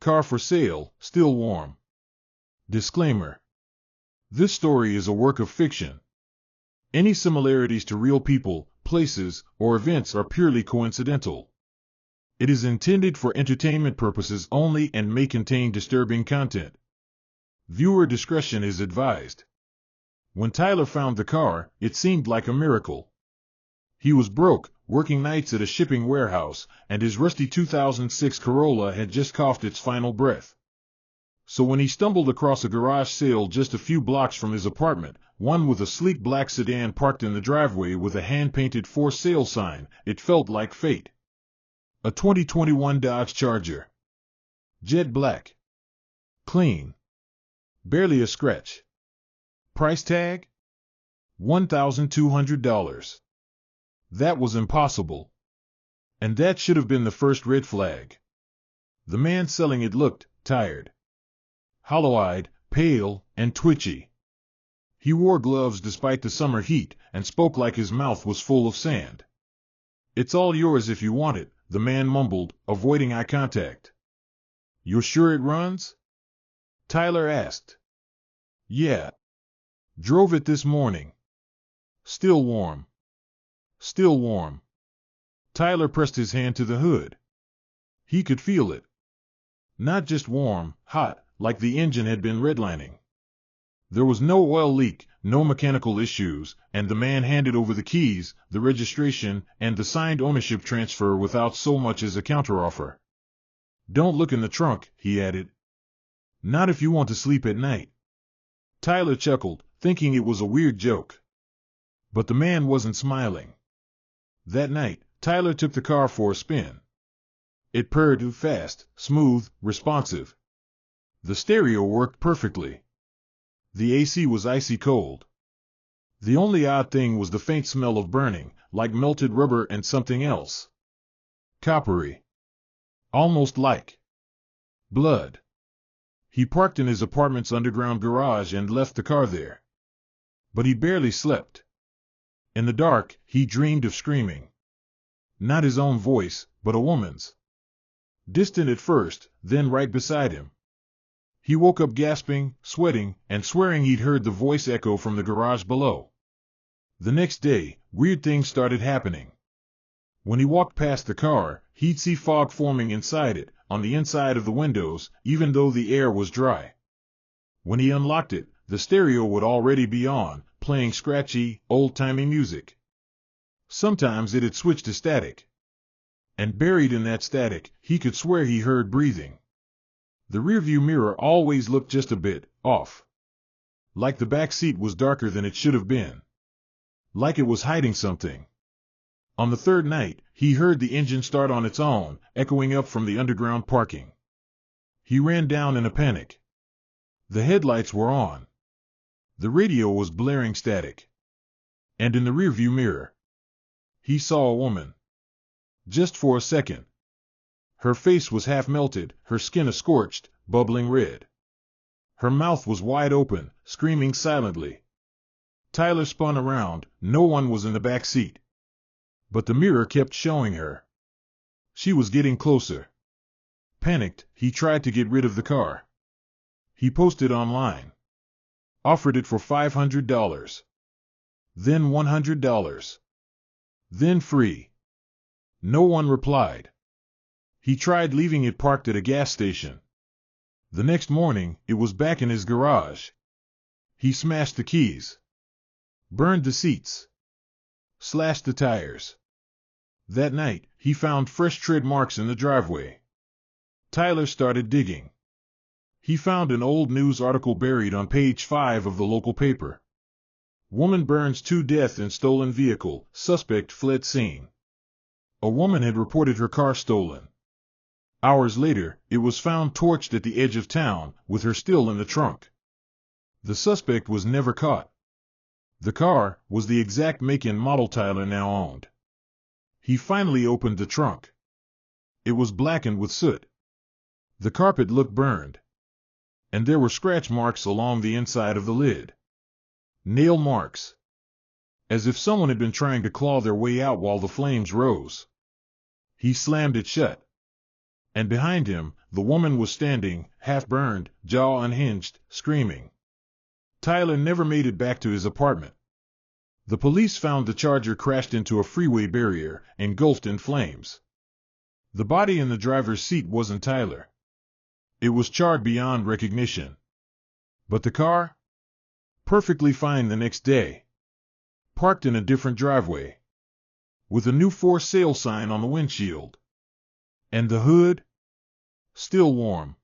Car for sale, still warm. Disclaimer. This story is a work of fiction. Any similarities to real people, places, or events are purely coincidental. It is intended for entertainment purposes only and may contain disturbing content. Viewer discretion is advised. When Tyler found the car, it seemed like a miracle. He was broke, working nights at a shipping warehouse, and his rusty 2006 Corolla had just coughed its final breath. So when he stumbled across a garage sale just a few blocks from his apartment, one with a sleek black sedan parked in the driveway with a hand-painted for sale sign, it felt like fate. A 2021 Dodge Charger. Jet black. Clean. Barely a scratch. Price tag? $1,200. That was impossible. And that should have been the first red flag. The man selling it looked tired. Hollow-eyed, pale, and twitchy. He wore gloves despite the summer heat, and spoke like his mouth was full of sand. "It's all yours if you want it," the man mumbled, avoiding eye contact. "You're sure it runs?" Tyler asked. "Yeah. Drove it this morning. Still warm. Still warm." Tyler pressed his hand to the hood. He could feel it. Not just warm, hot, like the engine had been redlining. There was no oil leak, no mechanical issues, and the man handed over the keys, the registration, and the signed ownership transfer without so much as a counteroffer. "Don't look in the trunk," he added. "Not if you want to sleep at night." Tyler chuckled, thinking it was a weird joke. But the man wasn't smiling. That night, Tyler took the car for a spin. It purred fast, smooth, responsive. The stereo worked perfectly. The AC was icy cold. The only odd thing was the faint smell of burning, like melted rubber and something else. Coppery. Almost like blood. He parked in his apartment's underground garage and left the car there. But he barely slept. In the dark, he dreamed of screaming. Not his own voice, but a woman's. Distant at first, then right beside him. He woke up gasping, sweating, and swearing he'd heard the voice echo from the garage below. The next day, weird things started happening. When he walked past the car, he'd see fog forming inside it, on the inside of the windows, even though the air was dry. When he unlocked it, the stereo would already be on, playing scratchy, old-timey music. Sometimes it had switched to static. And buried in that static, he could swear he heard breathing. The rearview mirror always looked just a bit off. Like the back seat was darker than it should have been. Like it was hiding something. On the third night, he heard the engine start on its own, echoing up from the underground parking. He ran down in a panic. The headlights were on. The radio was blaring static. And in the rearview mirror, he saw a woman. Just for a second. Her face was half melted, her skin a scorched, bubbling red. Her mouth was wide open, screaming silently. Tyler spun around. No one was in the back seat. But the mirror kept showing her. She was getting closer. Panicked, he tried to get rid of the car. He posted online. Offered it for $500. Then $100. Then free. No one replied. He tried leaving it parked at a gas station. The next morning, it was back in his garage. He smashed the keys. Burned the seats. Slashed the tires. That night, he found fresh tread marks in the driveway. Tyler started digging. He found an old news article buried on page 5 of the local paper. Woman burns to death in stolen vehicle, suspect fled scene. A woman had reported her car stolen. Hours later, it was found torched at the edge of town, with her still in the trunk. The suspect was never caught. The car was the exact make and model Tyler now owned. He finally opened the trunk. It was blackened with soot. The carpet looked burned. And there were scratch marks along the inside of the lid. Nail marks. As if someone had been trying to claw their way out while the flames rose. He slammed it shut. And behind him, the woman was standing, half-burned, jaw unhinged, screaming. Tyler never made it back to his apartment. The police found the Charger crashed into a freeway barrier, engulfed in flames. The body in the driver's seat wasn't Tyler. It was charred beyond recognition. But the car? Perfectly fine the next day. Parked in a different driveway. With a new for sale sign on the windshield. And the hood? Still warm.